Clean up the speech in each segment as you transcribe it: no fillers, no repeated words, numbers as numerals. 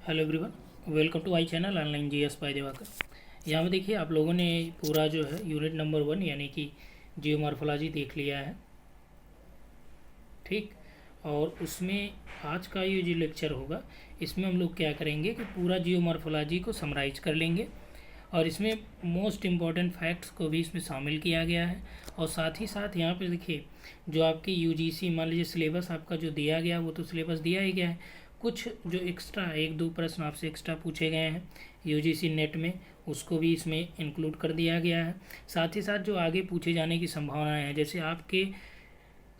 Hello everyone, welcome to my channel online GS by Diwakar. यहाँ पे देखिए आप लोगों ने पूरा जो है यूनिट नंबर 1 यानी कि जियोमॉर्फोलॉजी देख लिया है। ठीक, और उसमें आज का ये जो लेक्चर होगा इसमें हम लोग क्या करेंगे कि पूरा जियोमॉर्फोलॉजी को समराइज कर लेंगे और इसमें मोस्ट इम्पॉर्टेंट फैक्ट्स को भी इसमें शामिल किया गया है। और साथ ही साथ यहाँ पे देखिए जो आपकी यूजीसी मान लीजिए सिलेबस आपका जो दिया गया वो तो सिलेबस दिया ही गया है, कुछ जो एक्स्ट्रा एक दो प्रश्न आपसे एक्स्ट्रा पूछे गए हैं यूजीसी नेट में उसको भी इसमें इंक्लूड कर दिया गया है। साथ ही साथ जो आगे पूछे जाने की संभावनाएं हैं, जैसे आपके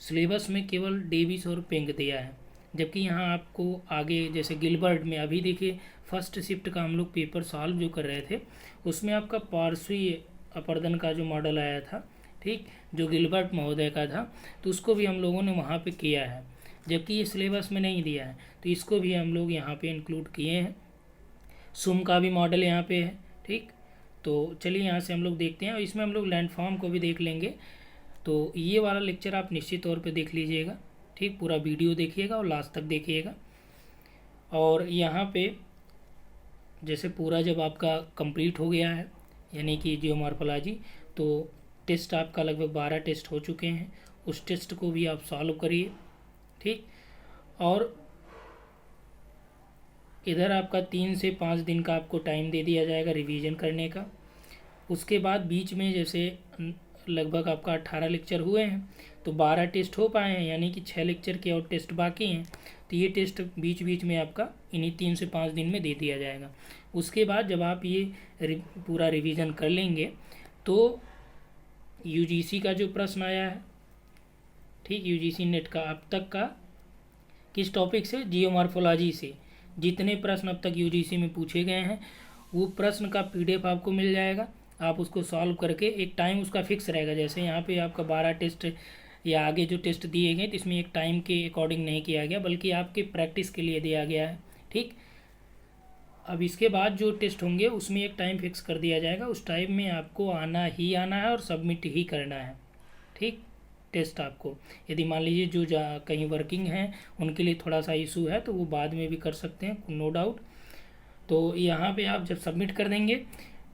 सिलेबस में केवल डेविस और पेंग दिया है, जबकि यहाँ आपको आगे जैसे गिलबर्ट में अभी देखिए फर्स्ट शिफ्ट का हम लोग पेपर सॉल्व जो कर रहे थे उसमें आपका पार्श्वीय अपर्दन का जो मॉडल आया था, ठीक, जो गिलबर्ट महोदय का था, तो उसको भी हम लोगों ने वहाँ पे किया है, जबकि ये सिलेबस में नहीं दिया है तो इसको भी हम लोग यहाँ पे इंक्लूड किए हैं। सुम का भी मॉडल यहाँ पे है। ठीक, तो चलिए यहाँ से हम लोग देखते हैं और इसमें हम लोग लैंडफॉर्म को भी देख लेंगे। तो ये वाला लेक्चर आप निश्चित तौर पे देख लीजिएगा। ठीक, पूरा वीडियो देखिएगा और लास्ट तक देखिएगा। और यहाँ पे जैसे पूरा जब आपका कंप्लीट हो गया है यानी कि जियोमॉर्फोलॉजी, तो टेस्ट आपका लगभग 12 टेस्ट हो चुके हैं, उस टेस्ट को भी आप सॉल्व करिए। ठीक, और इधर आपका 3 से 5 दिन का आपको टाइम दे दिया जाएगा रिवीजन करने का। उसके बाद बीच में जैसे लगभग आपका 18 लेक्चर हुए हैं तो 12 टेस्ट हो पाए हैं, यानी कि 6 लेक्चर के और टेस्ट बाकी हैं, तो ये टेस्ट बीच बीच में आपका इन्हीं 3 से 5 दिन में दे दिया जाएगा। उसके बाद जब आप ये पूरा रिवीजन कर लेंगे तो यूजीसी का जो प्रश्न आया है, ठीक, यूजीसी नेट का अब तक का किस टॉपिक से, जियोमॉर्फोलॉजी से जितने प्रश्न अब तक यूजीसी में पूछे गए हैं वो प्रश्न का पीडीएफ आपको मिल जाएगा। आप उसको सॉल्व करके एक टाइम उसका फिक्स रहेगा, जैसे यहाँ पे आपका 12 टेस्ट या आगे जो टेस्ट दिए गए तो इसमें एक टाइम के अकॉर्डिंग नहीं किया गया बल्कि आपके प्रैक्टिस के लिए दिया गया है। ठीक, अब इसके बाद जो टेस्ट होंगे उसमें एक टाइम फिक्स कर दिया जाएगा, उस टाइम में आपको आना ही आना है और सबमिट ही करना है। ठीक, टेस्ट आपको यदि मान लीजिए जो कहीं वर्किंग हैं उनके लिए थोड़ा सा इशू है तो वो बाद में भी कर सकते हैं, नो डाउट। तो यहाँ पे आप जब सबमिट कर देंगे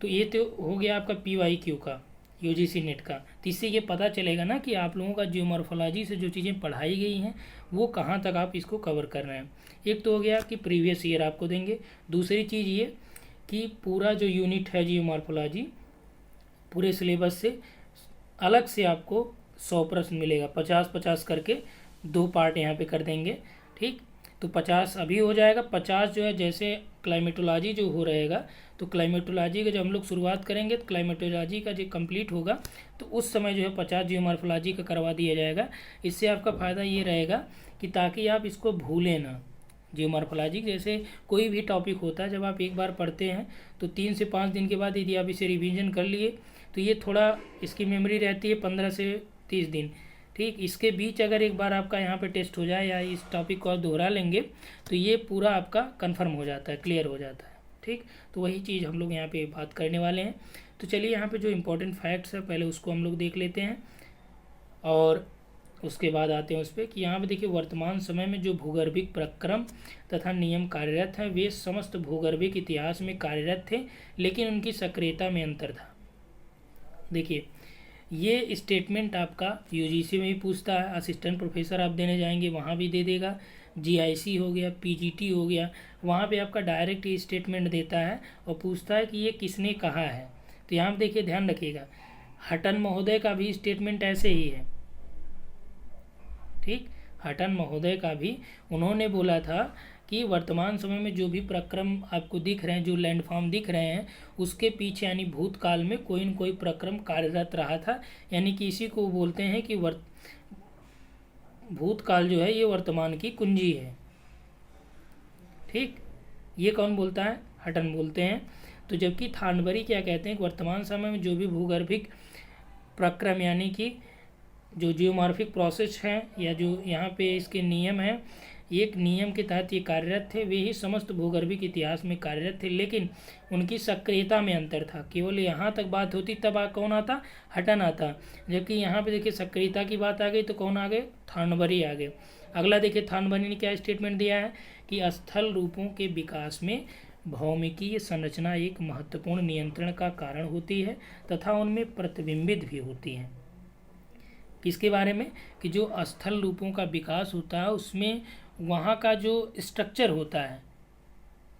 तो ये तो हो गया आपका PYQ का, यूजीसी नेट का। तो इससे ये पता चलेगा ना कि आप लोगों का जियोमॉर्फोलॉजी से जो चीज़ें पढ़ाई गई हैं वो कहाँ तक आप इसको कवर कर रहे हैं। एक तो हो गया कि प्रीवियस ईयर आपको देंगे, दूसरी चीज़ ये कि पूरा जो यूनिट है जियोमॉर्फोलॉजी पूरे सिलेबस से अलग से आपको 100 प्रश्न मिलेगा, 50-50 करके 2 पार्ट यहाँ पे कर देंगे। ठीक, तो 50 अभी हो जाएगा, 50 जो है जैसे क्लाइमेटोलॉजी जो हो रहेगा तो क्लाइमेटोलॉजी का जब हम लोग शुरुआत करेंगे तो क्लाइमेटोलॉजी का जो कंप्लीट होगा तो उस समय जो है 50 जियोमॉर्फोलॉजी का करवा दिया जाएगा। इससे आपका फ़ायदा ये रहेगा कि ताकि आप इसको भूलें ना। जियोमॉर्फोलॉजी जैसे कोई भी टॉपिक होता है जब आप एक बार पढ़ते हैं तो 3 से 5 दिन के बाद यदि आप इसे रिवीजन कर लिए तो ये थोड़ा इसकी मेमोरी रहती है 15 से 30 दिन। ठीक, इसके बीच अगर एक बार आपका यहाँ पे टेस्ट हो जाए या इस टॉपिक को आप दोहरा लेंगे तो ये पूरा आपका कंफर्म हो जाता है, क्लियर हो जाता है। ठीक, तो वही चीज़ हम लोग यहाँ पे बात करने वाले हैं। तो चलिए यहाँ पे जो इम्पोर्टेंट फैक्ट्स है पहले उसको हम लोग देख लेते हैं और उसके बाद आते हैं उस पर कि यहाँ पे देखिए वर्तमान समय में जो भूगर्भिक प्रक्रम तथा नियम कार्यरत हैं वे समस्त भूगर्भिक इतिहास में कार्यरत थे, लेकिन उनकी सक्रियता में अंतर था। देखिए ये स्टेटमेंट आपका यूजीसी में भी पूछता है, असिस्टेंट प्रोफेसर आप देने जाएंगे वहाँ भी दे देगा, जीआईसी हो गया, पीजीटी हो गया, वहाँ पे आपका डायरेक्ट ये स्टेटमेंट देता है और पूछता है कि ये किसने कहा है। तो यहाँ पे देखिए ध्यान रखिएगा, हटन महोदय का भी स्टेटमेंट ऐसे ही है। ठीक, हटन महोदय का भी उन्होंने बोला था कि वर्तमान समय में जो भी प्रक्रम आपको दिख रहे हैं, जो लैंडफॉर्म दिख रहे हैं, उसके पीछे यानी भूतकाल में कोई न कोई प्रक्रम कार्यरत रहा था, यानी कि इसी को बोलते हैं कि भूतकाल जो है ये वर्तमान की कुंजी है। ठीक, ये कौन बोलता है, हटन बोलते हैं। तो जबकि थानबरी क्या कहते हैं कि वर्तमान समय में जो भी भूगर्भिक प्रक्रम यानी कि जो जियोमॉर्फिक प्रोसेस हैं या जो यहाँ पे इसके नियम हैं, एक नियम के तहत ये कार्यरत थे, वे ही समस्त भूगर्भिक इतिहास में कार्यरत थे, लेकिन उनकी सक्रियता में अंतर था। केवल यहाँ तक बात होती तब कौन आता, हटन आता, जबकि यहाँ पे देखिए सक्रियता की बात आ गई तो कौन आ गए, थानबरी आ गए। अगला देखिए थानबरी ने क्या स्टेटमेंट दिया है कि स्थल रूपों के विकास में भौमिकीय संरचना एक महत्वपूर्ण नियंत्रण का कारण होती है तथा उनमें प्रतिबिंबित भी होती है। किसके बारे में? कि जो स्थल रूपों का विकास होता है उसमें वहाँ का जो स्ट्रक्चर होता है,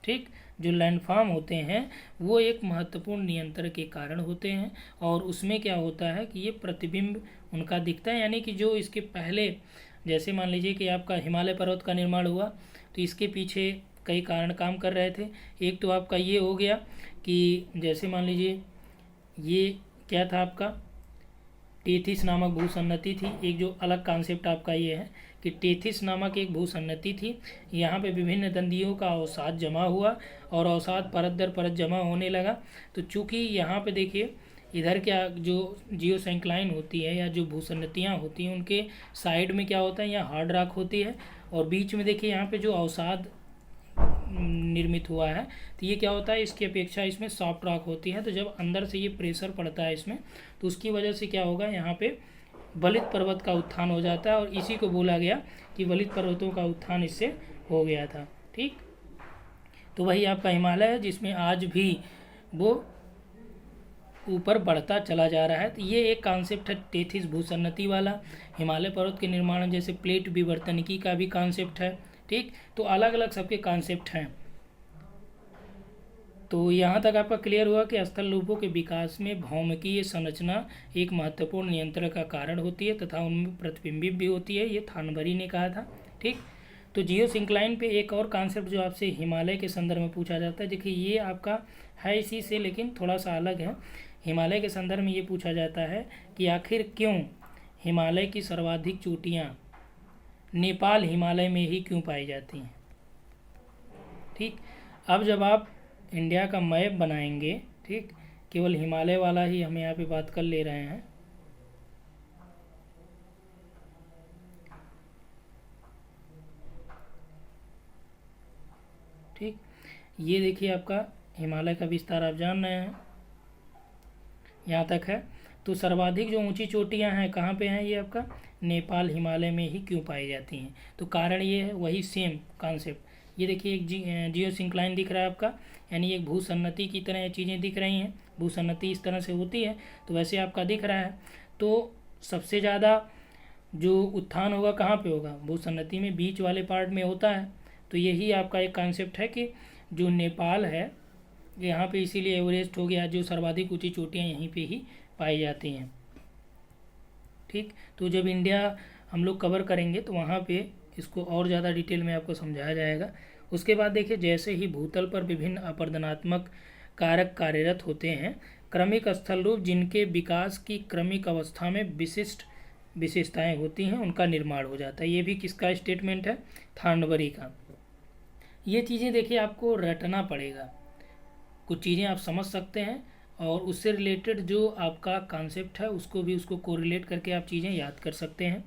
ठीक, जो लैंडफॉर्म होते हैं वो एक महत्वपूर्ण नियंत्रण के कारण होते हैं और उसमें क्या होता है कि ये प्रतिबिंब उनका दिखता है। यानी कि जो इसके पहले, जैसे मान लीजिए कि आपका हिमालय पर्वत का निर्माण हुआ तो इसके पीछे कई कारण काम कर रहे थे। एक तो आपका ये हो गया कि जैसे मान लीजिए ये क्या था आपका, टेथिस नामक भूसन्नति थी। एक जो अलग कॉन्सेप्ट आपका ये है कि टेथिस नामक एक भूसन्नति थी। यहाँ पे विभिन्न दंदियों का अवसाद जमा हुआ और अवसाद परत दर परत जमा होने लगा। तो चूंकि यहाँ पे देखिए इधर क्या जो जियोसेंक्लाइन होती है या जो भूसन्नतियाँ होती हैं उनके साइड में क्या होता है, यहाँ हार्ड रॉक होती है और बीच में देखिए यहाँ पे जो अवसाद निर्मित हुआ है तो ये क्या होता है, इसकी अपेक्षा इसमें सॉफ्ट रॉक होती है। तो जब अंदर से ये प्रेशर पड़ता है इसमें तो उसकी वजह से क्या होगा, यहाँ पे वलित पर्वत का उत्थान हो जाता है और इसी को बोला गया कि वलित पर्वतों का उत्थान इससे हो गया था। ठीक, तो वही आपका हिमालय है जिसमें आज भी वो ऊपर बढ़ता चला जा रहा है। तो ये एक कॉन्सेप्ट है टेथिस भूसन्नति वाला। हिमालय पर्वत के निर्माण जैसे प्लेट विवर्तनिकी का भी कॉन्सेप्ट है। ठीक, तो अलग अलग सबके कॉन्सेप्ट हैं। तो यहाँ तक आपका क्लियर हुआ कि स्थल रूपों के विकास में भौमिकीय संरचना एक महत्वपूर्ण नियंत्रण का कारण होती है तथा उनमें प्रतिबिंबित भी होती है। ये थानबरी ने कहा था। ठीक, तो जियोसिंक्लाइन पे एक और कॉन्सेप्ट जो आपसे हिमालय के संदर्भ में पूछा जाता है, देखिए ये आपका है इसी से लेकिन थोड़ा सा अलग है। हिमालय के संदर्भ में ये पूछा जाता है कि आखिर क्यों हिमालय की सर्वाधिक चोटियाँ नेपाल हिमालय में ही क्यों पाई जाती हैं। ठीक, अब जब आप इंडिया का मैप बनाएंगे, ठीक, केवल हिमालय वाला ही हम यहाँ पे बात कर ले रहे हैं। ठीक, ये देखिए आपका हिमालय का विस्तार आप जान रहे हैं, यहाँ तक है। तो सर्वाधिक जो ऊंची चोटियाँ हैं कहाँ पे हैं, ये आपका नेपाल हिमालय में ही क्यों पाई जाती हैं। तो कारण ये है, वही सेम कॉन्सेप्ट। ये देखिए एक जियोसिंक्लाइन दिख रहा है आपका, यानी एक भूसन्नति की तरह ये चीज़ें दिख रही हैं। भूसन्नति इस तरह से होती है तो वैसे आपका दिख रहा है। तो सबसे ज़्यादा जो उत्थान होगा कहाँ पे होगा, भूसन्नति में बीच वाले पार्ट में होता है। तो यही आपका एक कॉन्सेप्ट है कि जो नेपाल है यहाँ पे इसीलिए एवरेस्ट हो गया, जो सर्वाधिक ऊंची चोटियाँ यहीं पे ही पाई जाती हैं। ठीक, तो जब इंडिया हम लोग कवर करेंगे तो वहाँ पे इसको और ज़्यादा डिटेल में आपको समझाया जाएगा। उसके बाद देखिए जैसे ही भूतल पर विभिन्न अपरदनात्मक कारक कार्यरत होते हैं, क्रमिक स्थल रूप जिनके विकास की क्रमिक अवस्था में विशिष्ट विशेषताएं होती हैं उनका निर्माण हो जाता है। ये भी किसका स्टेटमेंट है, थानबरी का। ये चीज़ें देखिए आपको रटना पड़ेगा, कुछ चीज़ें आप समझ सकते हैं और उससे रिलेटेड जो आपका कॉन्सेप्ट है उसको भी उसको कोरिलेट करके आप चीज़ें याद कर सकते हैं।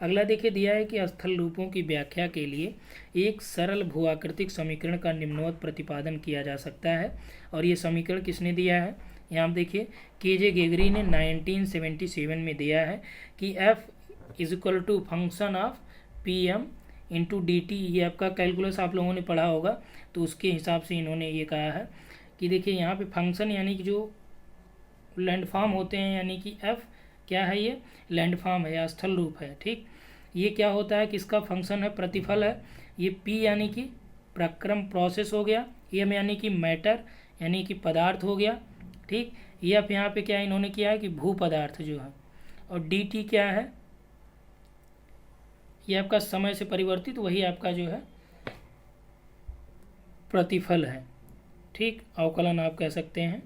अगला देखिए दिया है कि स्थल रूपों की व्याख्या के लिए एक सरल भूआकृतिक समीकरण का निम्नवत प्रतिपादन किया जा सकता है। और ये समीकरण किसने दिया है, यहाँ आप देखिए KJ गेगरी ने 1977 में दिया है कि F = function of PM × DT। ये आपका कैलकुलस आप लोगों ने पढ़ा होगा, तो उसके हिसाब से इन्होंने ये कहा है कि देखिए यहाँ पे फंक्शन यानी कि जो लैंडफॉर्म होते हैं, यानी कि F क्या है, ये लैंडफॉर्म है या स्थल रूप है। ठीक, ये क्या होता है, किसका फंक्शन है, प्रतिफल है। ये P यानी कि प्रक्रम प्रोसेस हो गया, M यानी कि मैटर यानी कि पदार्थ हो गया। ठीक, ये अब यहाँ पे क्या इन्होंने किया है कि भू पदार्थ जो है, और DT क्या है, ये आपका समय से परिवर्तित वही आपका जो है प्रतिफल है। ठीक, अवकलन आप कह सकते हैं।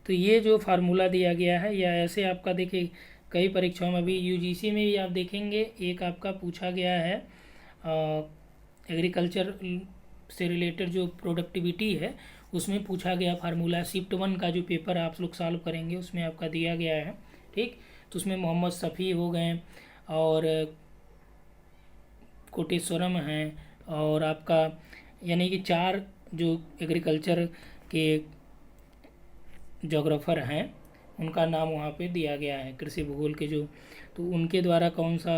तो ये जो फार्मूला दिया गया है, या ऐसे आपका देखिए कई परीक्षाओं में भी, UGC में भी आप देखेंगे एक आपका पूछा गया है एग्रीकल्चर से रिलेटेड जो प्रोडक्टिविटी है उसमें पूछा गया फार्मूला। शिफ्ट 1 का जो पेपर आप लोग सॉल्व करेंगे उसमें आपका दिया गया है। ठीक, तो उसमें मोहम्मद शफ़ी हो गए और कोटेश्वरम हैं और आपका यानी कि 4 जो एग्रीकल्चर के जोग्राफर हैं उनका नाम वहाँ पे दिया गया है, कृषि भूगोल के जो, तो उनके द्वारा कौन सा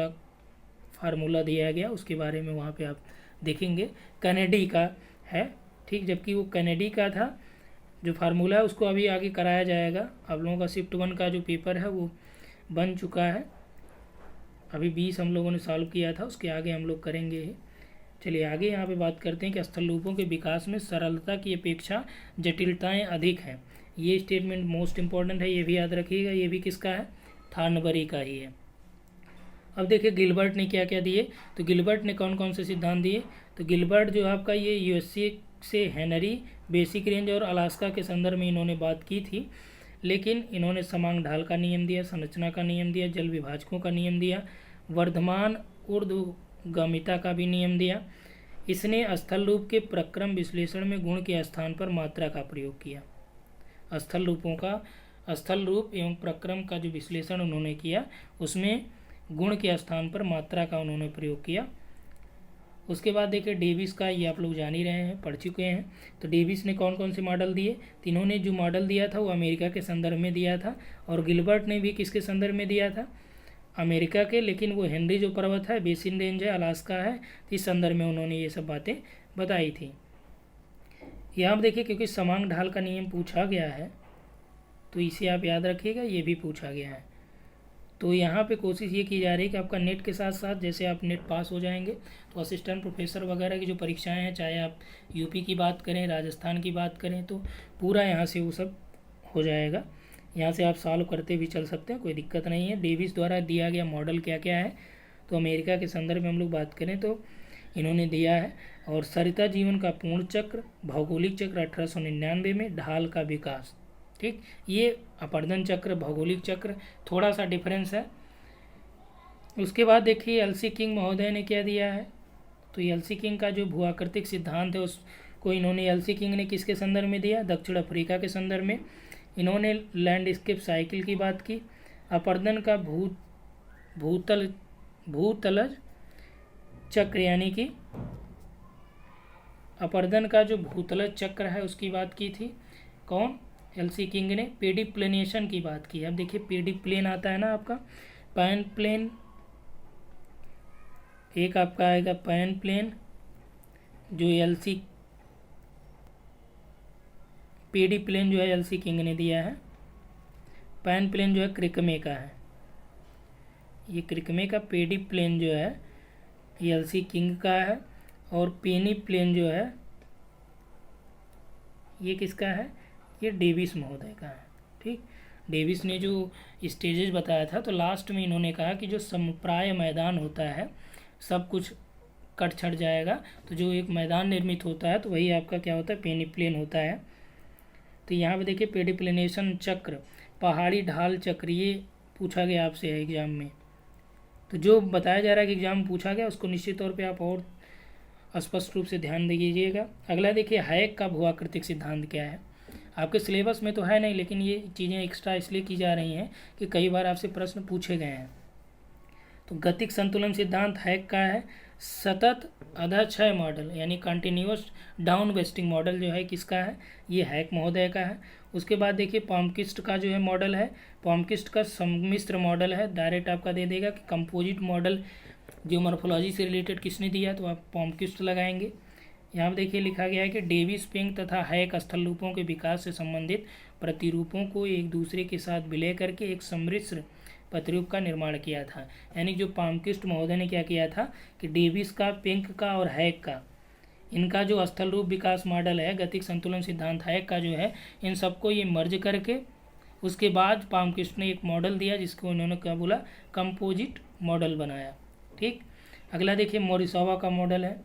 फार्मूला दिया गया उसके बारे में वहाँ पे आप देखेंगे। कैनेडी का है, ठीक, जबकि वो कैनेडी का था जो फार्मूला है उसको अभी आगे कराया जाएगा। आप लोगों का शिफ्ट 1 का जो पेपर है वो बन चुका है, अभी 20 हम लोगों ने सॉल्व किया था, उसके आगे हम लोग करेंगे ही। चलिए आगे यहाँ पे बात करते हैं कि स्थल रूपों के विकास में सरलता की अपेक्षा जटिलताएं अधिक हैं। ये स्टेटमेंट मोस्ट इंपॉर्टेंट है, ये भी याद रखिएगा। ये भी किसका है? थॉर्नबरी का ही है। अब देखिए गिलबर्ट ने क्या क्या दिए। तो गिलबर्ट ने कौन कौन से सिद्धांत दिए? तो गिलबर्ट जो आपका ये यूएसए से हेनरी, बेसिक रेंज और अलास्का के संदर्भ में इन्होंने बात की थी, लेकिन इन्होंने समांग ढाल का नियम दिया, संरचना का नियम दिया, जल विभाजकों का नियम दिया, वर्धमान ऊर्ध्वगामिता का भी नियम दिया। इसने स्थल रूप के प्रक्रम विश्लेषण में गुण के स्थान पर मात्रा का प्रयोग किया। स्थल रूपों का, स्थल रूप एवं प्रक्रम का जो विश्लेषण उन्होंने किया उसमें गुण के स्थान पर मात्रा का उन्होंने प्रयोग किया। उसके बाद देखिए डेविस का, ये आप लोग जान ही रहे हैं, पढ़ चुके हैं। तो डेविस ने कौन कौन से मॉडल दिए? तो इन्होंने जो मॉडल दिया था वो अमेरिका के संदर्भ में दिया था, और गिलबर्ट ने भी किसके संदर्भ में दिया था? अमेरिका के, लेकिन वो हेनरी जो पर्वत है, बेसिन रेंज है, अलास्का है, इस संदर्भ में उन्होंने ये सब बातें बताई थी। यहाँ पर देखिए क्योंकि समांग ढाल का नियम पूछा गया है तो इसे आप याद रखिएगा, ये भी पूछा गया है। तो यहाँ पे कोशिश ये की जा रही है कि आपका नेट के साथ साथ जैसे आप नेट पास हो जाएंगे तो असिस्टेंट प्रोफेसर वगैरह की जो परीक्षाएं हैं, चाहे आप यूपी की बात करें, राजस्थान की बात करें, तो पूरा यहाँ से वो सब हो जाएगा। यहाँ से आप सॉल्व करते भी चल सकते हैं, कोई दिक्कत नहीं है। डेविस द्वारा दिया गया मॉडल क्या क्या है? तो अमेरिका के संदर्भ में हम लोग बात करें तो इन्होंने दिया है, और सरिता जीवन का पूर्ण चक्र, भौगोलिक चक्र 1899 में, ढाल का विकास, ठीक, ये अपर्दन चक्र, भौगोलिक चक्र, थोड़ा सा डिफरेंस है। उसके बाद देखिए एलसी किंग महोदय ने क्या दिया है। तो एलसी किंग का जो भूआकृतिक सिद्धांत है उसको इन्होंने, एलसी किंग ने किसके संदर्भ में दिया? दक्षिण अफ्रीका के संदर्भ में। इन्होंने लैंडस्केप साइकिल की बात की। अपर्दन का भूतलज चक्र, यानी कि अपर्दन का जो भूतलज चक्र है उसकी बात की थी। कौन? एलसी किंग ने। पेडिप्लेनेशन की बात की। अब देखिए पेडिप्लेन आता है ना आपका, पैन प्लेन, एक आपका आएगा पैन प्लेन जो एलसी, पेडिप्लेन जो है एलसी किंग ने दिया है। पैन प्लेन जो है क्रिकमे का है, ये क्रिकमे का। पेडिप्लेन जो है ये एलसी किंग का है, और पेनी प्लेन जो है ये किसका है? ये डेविस महोदय का है, ठीक। डेविस ने जो स्टेजेस बताया था, तो लास्ट में इन्होंने कहा कि जो समप्राय मैदान होता है सब कुछ कट छट जाएगा, तो जो एक मैदान निर्मित होता है तो वही आपका क्या होता है? पेनिप्लेन होता है। तो यहाँ पे देखिए पेडिप्लेनेशन चक्र, पहाड़ी ढाल चक्र, ये पूछा गया आपसे है एग्जाम में। तो जो बताया जा रहा है कि एग्जाम में पूछा गया उसको निश्चित तौर पे आप और स्पष्ट रूप से ध्यान दीजिएगा। अगला देखिए हैक का भूआकृतिक सिद्धांत क्या है। आपके सिलेबस में तो है नहीं, लेकिन ये चीज़ें एक्स्ट्रा इसलिए की जा रही हैं कि कई बार आपसे प्रश्न पूछे गए हैं। तो गतिक संतुलन सिद्धांत हैक का है। सतत अधःक्षय मॉडल यानी कंटिन्यूअस डाउन वेस्टिंग मॉडल जो है किसका है? ये हैक महोदय का है। उसके बाद देखिए पॉमकिस्ट का जो है मॉडल है, पॉमकिस्ट का सम्मिश्र मॉडल है। डायरेक्ट आपका दे देगा कि कंपोजिट मॉडल जियोमॉर्फोलॉजी से रिलेटेड किसने दिया, तो आप पॉमकिस्ट लगाएंगे। यहाँ पर देखिए लिखा गया है कि डेविस, पिंक तथा हैक स्थल रूपों के विकास से संबंधित प्रतिरूपों को एक दूसरे के साथ विलय करके एक सम्मिश्र प्रतिरूप का निर्माण किया था। यानी जो पॉमकिस्ट महोदय ने क्या किया था कि डेविस का, पिंक का और हैक का, इनका जो स्थल रूप विकास मॉडल है, गतिक संतुलन सिद्धांत हैक का जो है, इन सबको ये मर्ज करके उसके बाद पॉमकिस्ट ने एक मॉडल दिया जिसको उन्होंने क्या बोला? कंपोजिट मॉडल बनाया, ठीक। अगला देखिए मोरिसावा का मॉडल है।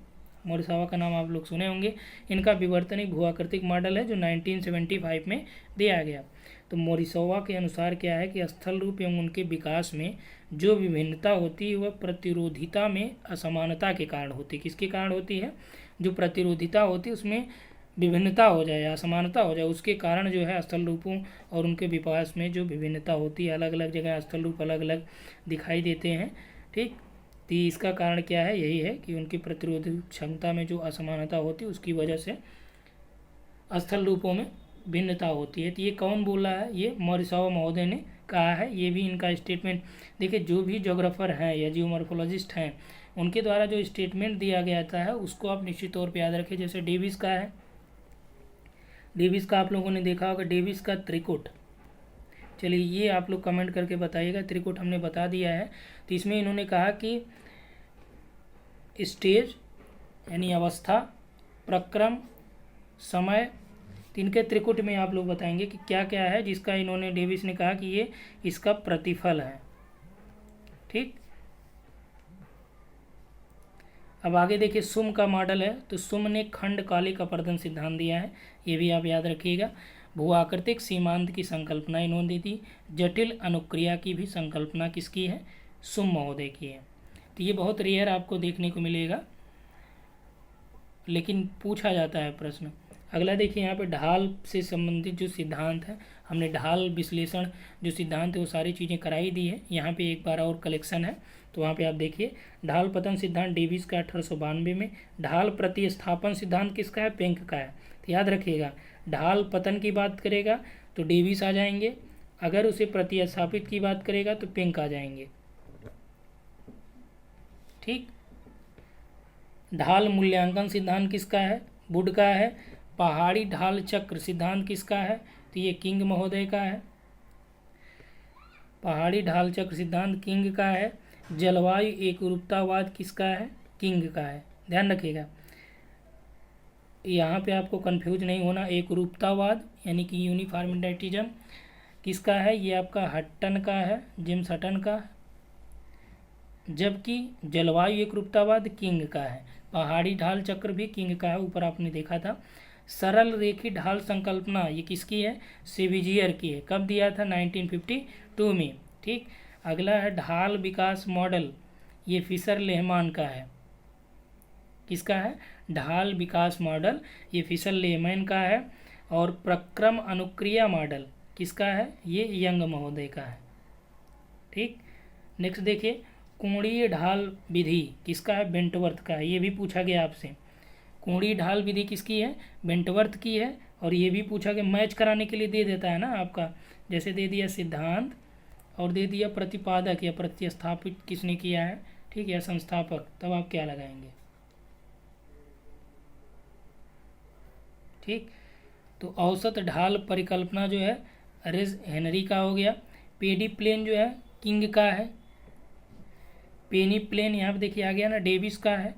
मोरिसावा का नाम आप लोग सुने होंगे। इनका विवर्तनिक भूआकृतिक मॉडल है जो 1975 में दिया गया। तो मोरिसावा के अनुसार क्या है कि स्थल रूप एवं उनके विकास में जो विभिन्नता होती है वह प्रतिरोधिता में असमानता के कारण होती है। किसके कारण होती है? जो प्रतिरोधिता होती है उसमें विभिन्नता हो जाए, असमानता हो जाए, उसके कारण जो है स्थल रूपों और उनके विकास में जो विभिन्नता होती है, अलग अलग जगह स्थल रूप अलग अलग दिखाई देते हैं, ठीक। तो इसका कारण क्या है? यही है कि उनकी प्रतिरोध क्षमता में जो असमानता होती है उसकी वजह से स्थल रूपों में भिन्नता होती है। तो ये कौन बोल रहा है? ये मोरिसावा महोदय ने कहा है। ये भी इनका स्टेटमेंट देखिए, जो भी ज्योग्राफर हैं या जियोमॉर्फोलॉजिस्ट हैं उनके द्वारा जो स्टेटमेंट दिया गया है उसको आप निश्चित तौर पे याद रखें। जैसे डेविस का है, डेविस का आप लोगों ने देखा होगा, डेविस का त्रिकुट। चलिए ये आप लोग कमेंट करके बताइएगा, त्रिकुट हमने बता दिया है। तो इसमें इन्होंने कहा कि स्टेज यानी अवस्था, प्रक्रम, समय, इनके त्रिकुट में आप लोग बताएंगे कि क्या क्या है जिसका इन्होंने, डेविस ने कहा कि ये इसका प्रतिफल है। ठीक, अब आगे देखिए सुम का मॉडल है। तो सुम ने खंडकालिक अपर्दन सिद्धांत दिया है, ये भी आप याद रखिएगा। भूआकृतिक सीमांत की संकल्पना इन्होंने दी। जटिल अनुक्रिया की भी संकल्पना किसकी है? सुम महोदय की है। तो ये बहुत रेयर आपको देखने को मिलेगा, लेकिन पूछा जाता है प्रश्न। अगला देखिए यहाँ पे ढाल से संबंधित जो सिद्धांत है, हमने ढाल विश्लेषण जो सिद्धांत है वो सारी चीज़ें कराई दी है। यहाँ पे एक बार और कलेक्शन है, तो वहाँ पे आप देखिए ढाल पतन सिद्धांत डेविस का 1892 में। ढाल प्रतिस्थापन सिद्धांत किसका है? पेंक का है। तो याद रखिएगा, ढाल पतन की बात करेगा तो डेविस आ जाएंगे, अगर उसे प्रतिस्थापित की बात करेगा तो पेंक आ जाएंगे। ठीक, ढाल मूल्यांकन सिद्धांत किसका है? वुड का है। पहाड़ी ढाल चक्र सिद्धांत किसका है? तो ये किंग महोदय का है। पहाड़ी ढाल चक्र सिद्धांत किंग का है। जलवायु एकरूपतावाद किसका है? किंग का है। ध्यान रखिएगा, यहाँ पे आपको कंफ्यूज नहीं होना। एकरूपतावाद यानी कि यूनिफॉर्मिटीज्म किसका है? ये आपका हट्टन का है, जेम्स हट्टन का। जबकि जलवायु एकरूपतावाद किंग का है। पहाड़ी ढाल चक्र भी किंग का है, ऊपर आपने देखा था। सरल रेखी ढाल संकल्पना ये किसकी है? सेविजियर की है। कब दिया था? 1952 में। ठीक, अगला है ढाल विकास मॉडल, ये फिशर लेहमान का है। किसका है? ढाल विकास मॉडल ये फिशर लेहमान का है। और प्रक्रम अनुक्रिया मॉडल किसका है? ये यंग महोदय का है। ठीक, नेक्स्ट देखिए कोणीय ढाल विधि किसका है? बेंटवर्थ का है। ये भी पूछा गया आपसे, कोणीय ढाल विधि किसकी है? बेंटवर्थ की है। और ये भी पूछा गया, मैच कराने के लिए दे देता है ना आपका, जैसे दे दिया सिद्धांत और दे दिया प्रतिपादक या प्रतिस्थापित किसने किया है, ठीक है, संस्थापक, तब आप क्या लगाएंगे। ठीक, तो औसत ढाल परिकल्पना जो है रेज हेनरी का हो गया। पेडी प्लेन जो है किंग का है। पेनी प्लेन यहाँ पे देखिए आ गया ना, डेविस का है।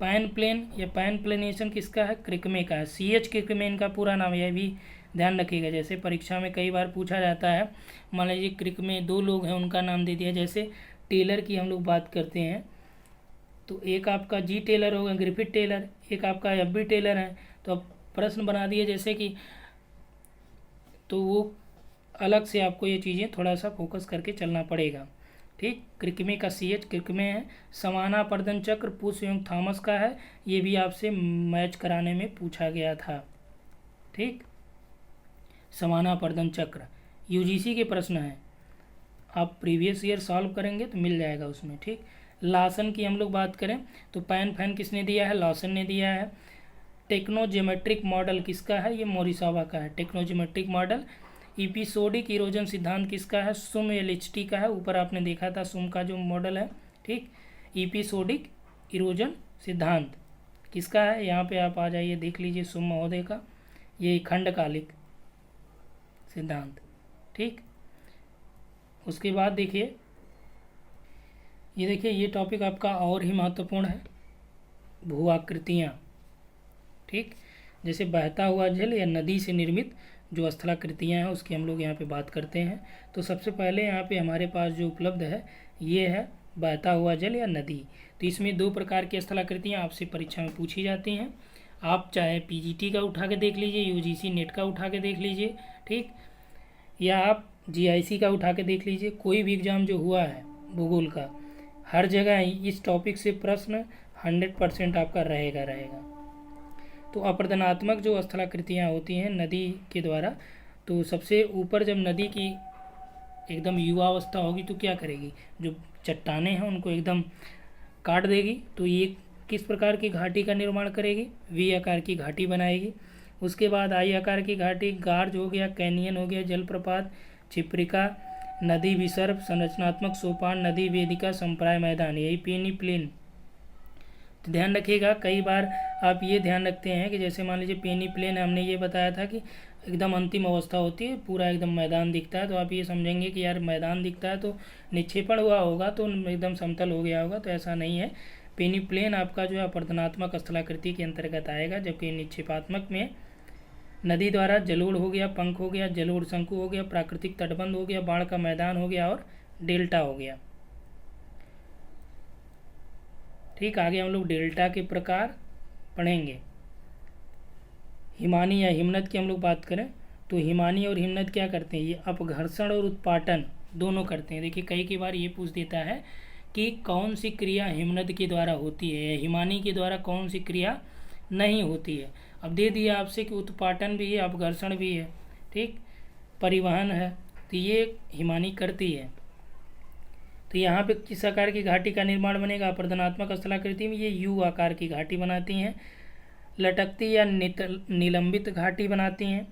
पैन प्लेन या पैन प्लेनेशन किसका है? क्रिकमे का है। CH क्रिकमेन का पूरा नाम, यह भी ध्यान रखिएगा। जैसे परीक्षा में कई बार पूछा जाता है, मान लीजिए क्रिकमे दो लोग हैं उनका नाम दे दिया, जैसे टेलर की हम लोग बात करते हैं तो एक आपका जी टेलर होगा, ग्रिफिथ टेलर, एक आपका FB टेलर है। तो अब प्रश्न बना दिए जैसे कि, तो वो अलग से आपको ये चीज़ें थोड़ा सा फोकस करके चलना पड़ेगा। ठीक, क्रिकमे का CH क्रिकमे है। समानापर्दन चक्र पुष्यंग थॉमस का है, ये भी आपसे मैच कराने में पूछा गया था। ठीक, समानापर्दन चक्र UGC के प्रश्न है, आप प्रीवियस ईयर सॉल्व करेंगे तो मिल जाएगा उसमें। ठीक, लासन की हम लोग बात करें तो पैन फैन किसने दिया है? लॉसन ने दिया है। टेक्नोजेमेट्रिक मॉडल किसका है? ये मोरिसावा का है। टेक्नोजेमेट्रिक मॉडल। इपिसोडिक इरोजन सिद्धांत किसका है? सुम LHT का है। ऊपर आपने देखा था सुम का जो मॉडल है। ठीक, इपिसोडिक इरोजन सिद्धांत किसका है? यहाँ पे आप आ जाइए, देख लीजिए सुम महोदय का, ये खंडकालिक सिद्धांत। ठीक, उसके बाद देखिए ये टॉपिक आपका और ही महत्वपूर्ण है, भूआकृतियाँ। ठीक, जैसे बहता हुआ जल या नदी से निर्मित जो स्थलाकृतियाँ हैं उसकी हम लोग यहाँ पे बात करते हैं। तो सबसे पहले यहाँ पे हमारे पास जो उपलब्ध है ये है बहता हुआ जल या नदी। तो इसमें दो प्रकार की स्थलाकृतियाँ आपसे परीक्षा में पूछी जाती हैं। आप चाहे PGT का उठा के देख लीजिए, UGC नेट का उठा के देख लीजिए, ठीक, या आप GIC का उठा के देख लीजिए। कोई भी एग्ज़ाम जो हुआ है भूगोल का, हर जगह इस टॉपिक से प्रश्न 100% आपका रहेगा। तो अपर्दनात्मक जो स्थलाकृतियाँ होती हैं नदी के द्वारा, तो सबसे ऊपर जब नदी की एकदम युवावस्था होगी तो क्या करेगी? जो चट्टानें हैं उनको एकदम काट देगी। तो ये किस प्रकार की घाटी का निर्माण करेगी? V आकार की घाटी बनाएगी। उसके बाद I आकार की घाटी, गार्ज हो गया, कैनियन हो गया, जलप्रपात, छिप्रिका, नदी विसर्प, संरचनात्मक सोपान, नदी वेदिका, संप्राय मैदान, यही पेनी प्लेन। तो ध्यान रखिएगा, कई बार आप ये ध्यान रखते हैं कि जैसे मान लीजिए पेनी प्लेन हमने ये बताया था कि एकदम अंतिम अवस्था होती है, पूरा एकदम मैदान दिखता है, तो आप ये समझेंगे कि यार मैदान दिखता है तो निक्षेपण हुआ होगा तो एकदम समतल हो गया होगा, तो ऐसा नहीं है। पेनी प्लेन आपका जो है अपरदनात्मक स्थलाकृति के अंतर्गत आएगा, जबकि निक्षेपात्मक में नदी द्वारा जलोढ़ हो गया, पंख हो गया, जलोढ़ शंकु हो गया, प्राकृतिक तटबंध हो गया, बाढ़ का मैदान हो गया और डेल्टा हो गया। ठीक, आगे हम लोग डेल्टा के प्रकार पढ़ेंगे। हिमानी या हिमनद की हम लोग बात करें तो हिमानी और हिमनद क्या करते हैं, ये अपघर्षण और उत्पाटन दोनों करते हैं। देखिए कई बार ये पूछ देता है कि कौन सी क्रिया हिमनद के द्वारा होती है या हिमानी के द्वारा कौन सी क्रिया नहीं होती है। अब दे दिया आपसे कि उत्पाटन भी है, अपघर्षण भी है, ठीक, परिवहन है, तो ये हिमानी करती है। तो यहाँ पे किस आकार की घाटी का निर्माण बनेगा, अपरदनात्मक स्थलाकृति में ये यू आकार की घाटी बनाती हैं, लटकती या निलंबित घाटी बनाती हैं।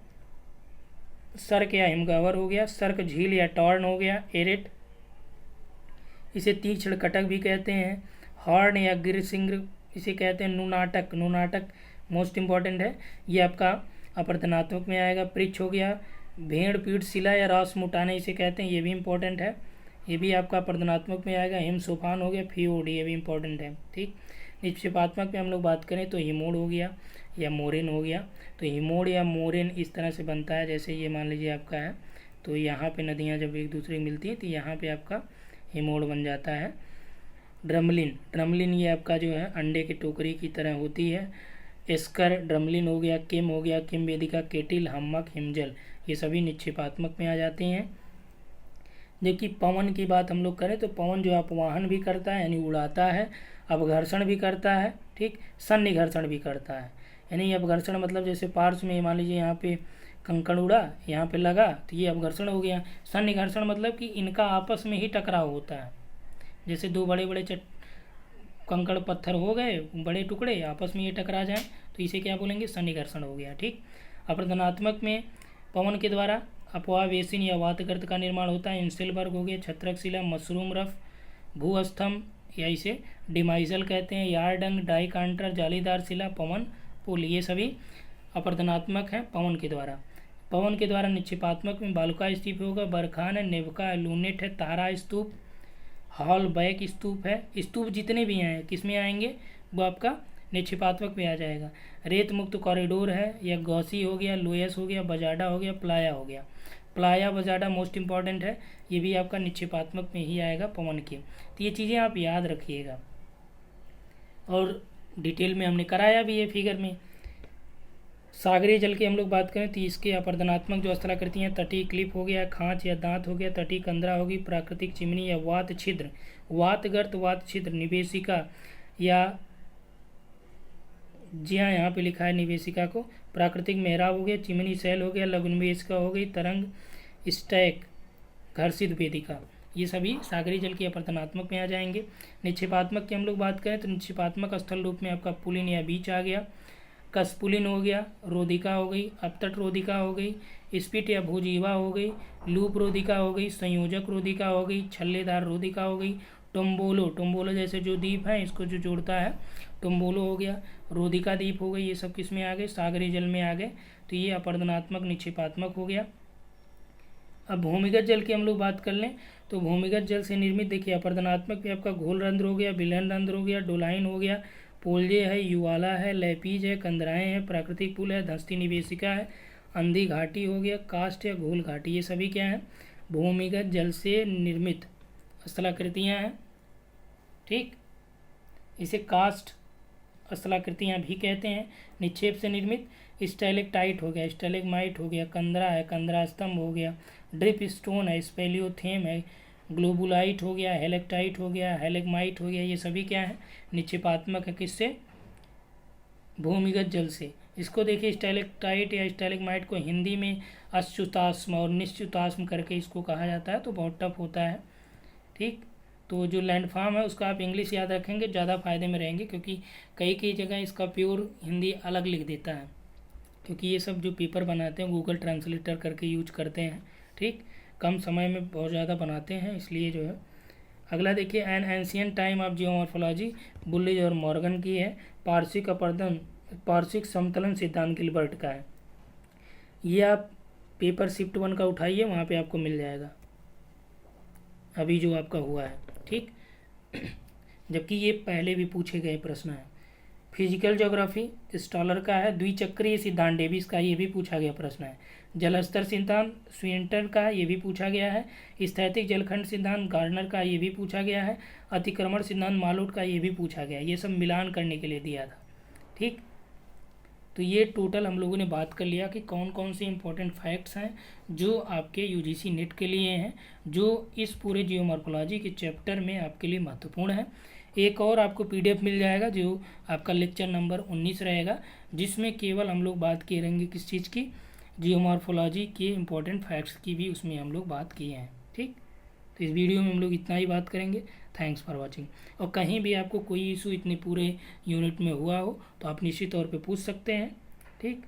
सर्क या हिमगह्वर हो गया, सर्क झील या टॉर्न हो गया, एरेट, इसे तीक्ष्ण कटक भी कहते हैं। हॉर्न या गिरसिंग्र इसे कहते हैं। नुनाटक, नुनाटक मोस्ट इम्पॉर्टेंट है, ये आपका अपरदनात्मक में आएगा। पृच्छ हो गया, भेड़ पीठ शिला या रास मुटाने इसे कहते हैं, ये भी इम्पोर्टेंट है, ये भी आपका अपरदनात्मक में आएगा। हिम सोपान हो गया, फियोर्ड, ये भी इम्पोर्टेंट है, ठीक। निक्षेपात्मक में हम लोग बात करें तो हिमोड हो गया या मोरेन हो गया। तो हिमोड या मोरेन इस तरह से बनता है, जैसे ये मान लीजिए आपका है, तो यहाँ पे नदियाँ जब एक दूसरे की मिलती हैं तो यहाँ पे आपका हिमोड बन जाता है। ड्रमलिन, ड्रमलिन ये आपका जो है अंडे की टोकरी की तरह होती है। एस्कर, ड्रमलिन हो गया, किम हो गया, किम वेदिका, केटिल, हम्मक, हिमजल, ये सभी निक्षेपात्मक में आ जाते हैं। जबकि पवन की बात हम लोग करें तो पवन जो अपवाहन भी करता है यानी उड़ाता है, अपघर्षण भी करता है, ठीक, सन्निघर्षण भी करता है। यानी अपघर्षण मतलब जैसे पार्श्व में मान लीजिए यहाँ पे कंकड़ उड़ा, यहाँ पे लगा तो ये अपघर्षण हो गया। सन्निघर्षण मतलब कि इनका आपस में ही टकराव होता है, जैसे दो बड़े बड़े कंकड़ पत्थर हो गए बड़े टुकड़े, आपस में ये टकरा जाएं तो इसे क्या बोलेंगे, सन्निघर्षण हो गया, ठीक। अपरदनात्मक में पवन के द्वारा अपवाह बेसिन या वातगर्त का निर्माण होता है। इंसेलबर्ग हो गया, छत्रक शिला, मशरूम रफ, भूस्तंभ या इसे डिमाइजल कहते हैं, यार्डंग, डाइकांटर, जालीदार शिला, पवन पुल, ये सभी अपरदनात्मक हैं पवन के द्वारा। पवन के द्वारा निक्षेपात्मक में बालुका स्तूप होगा, बरखान है, नेवका है, लूनेट है, तारा स्तूप, हॉल बैक स्तूप है। स्तूप जितने भी हैं किस में आएंगे, वो आपका निक्षेपात्मक में आ जाएगा। रेत मुक्त कॉरिडोर है या गौसी हो गया, लोयस हो गया, बजाडा हो गया, प्लाया हो गया। प्लाया बजाडा मोस्ट इंपॉर्टेंट है, ये भी आपका निक्षेपात्मक में ही आएगा पवन के। तो ये चीज़ें आप याद रखिएगा और डिटेल में हमने कराया भी है फिगर में। सागरीय जल की हम लोग बात करें तो इसके अपरदनात्मक जो स्थलाकृति हैं, तटीय क्लिप हो गया, खांच या दांत हो गया, तटीय कंदरा होगी, प्राकृतिक चिमनी या वात छिद्र, वातगर्त, वात छिद्र, निवेशिका या जी हाँ यहाँ पे लिखा है निवेशिका को, प्राकृतिक मेहराब हो गया, चिमनी शैल हो गया, लघुनिवेशिका हो गई, तरंग स्टैक, घर्षित वेदिका, ये सभी सागरीय जल की अपरदनात्मक में आ जाएंगे। निक्षेपात्मक की हम लोग बात करें तो निक्षेपात्मक स्थल रूप में आपका पुलिन या बीच आ गया, कसपुलिन हो गया, रोधिका हो गई, अपतट रोधिका हो गई, स्पिट या भूजीवा हो गई, लूप रोधिका हो गई, संयोजक रोधिका हो गई, छल्लेदार रोधिका हो गई, टोम्बोलो, टोम्बोलो जैसे जो द्वीप है इसको जो जोड़ता है टोम्बोलो हो गया, रोधिका द्वीप हो गई, ये सब किस में आ गए, सागरीय जल में आ गए। तो ये अपरदनात्मक निक्षेपात्मक हो गया। अब भूमिगत जल की हम लोग बात कर लें तो भूमिगत जल से निर्मित देखिए अपरदनात्मक भी आपका घोल रंध्र हो गया, बिलहन रंध्र हो गया, डोलाइन हो गया, पोलजे है, युवाला है, लैपीज है, कंदराएँ हैं, प्राकृतिक पुल है, धस्ती निवेशिका है, अंधी घाटी हो गया, कास्ट या घोल घाटी, ये सभी क्या है, भूमिगत जल से निर्मित स्थलाकृतियाँ हैं, ठीक। इसे कास्ट स्थलाकृतियाँ भी कहते हैं। निक्षेप से निर्मित स्टैलेक्टाइट हो गया, स्टैलेग्माइट हो गया, कंदरा है, कंदरा स्तंभ हो गया, ड्रिप स्टोन है, स्पेलियोथेम है, ग्लोबुलाइट हो गया, हेलेक्टाइट हो गया, हेलेग्माइट हो गया, ये सभी क्या है, निक्षेपात्मक है। किससे, भूमिगत जल से। इसको देखिए स्टैलेक्टाइट या स्टैलेग्माइट को हिंदी में अच्युताश्म और निश्चुताश्म करके इसको कहा जाता है, तो बहुत टफ होता है, ठीक। तो जो लैंडफॉर्म है उसका आप इंग्लिश याद रखेंगे, ज़्यादा फायदे में रहेंगे, क्योंकि कई जगह इसका प्योर हिंदी अलग लिख देता है, क्योंकि ये सब जो पेपर बनाते हैं गूगल ट्रांसलेटर करके यूज करते हैं, ठीक। कम समय में बहुत ज़्यादा बनाते हैं, इसलिए जो है। अगला देखिए, an ancient time of geomorphology बुल्लिज और मॉर्गन की है। पार्श्विक अपर्दन पार्श्विक समतलन सिद्धांत गिलबर्ट का है। ये आप पेपर शिफ्ट 1 का उठाइए, वहाँ पे आपको मिल जाएगा अभी जो आपका हुआ है, ठीक। जबकि ये पहले भी पूछे गए प्रश्न हैं। फिजिकल ज्योग्राफी स्टॉलर का है। द्विचक्रीय सिद्धांत डेविस का, ये भी पूछा गया प्रश्न है। जलस्तर सिद्धांत स्विंटर का, ये भी पूछा गया है। स्थैतिक जलखंड सिद्धांत गार्डनर का, ये भी पूछा गया है। अतिक्रमण सिद्धांत मालोट का, ये भी पूछा गया है। ये सब मिलान करने के लिए दिया था, ठीक। तो ये टोटल हम लोगों ने बात कर लिया कि कौन कौन से इंपॉर्टेंट फैक्ट्स हैं जो आपके यूजीसी नेट के लिए हैं, जो इस पूरे जियोमॉर्फोलॉजी के चैप्टर में आपके लिए महत्वपूर्ण है। एक और आपको पीडीएफ मिल जाएगा जो आपका लेक्चर नंबर 19 रहेगा, जिसमें केवल हम लोग बात करेंगे किस चीज़ की, जियोमॉर्फोलॉजी के इम्पोर्टेंट फैक्ट्स की भी उसमें हम लोग बात किए हैं, ठीक। तो इस वीडियो में हम लोग इतना ही बात करेंगे। Thanks for watching. और कहीं भी आपको कोई इशू इतने पूरे यूनिट में हुआ हो तो आप निश्चित तौर पे पूछ सकते हैं, ठीक।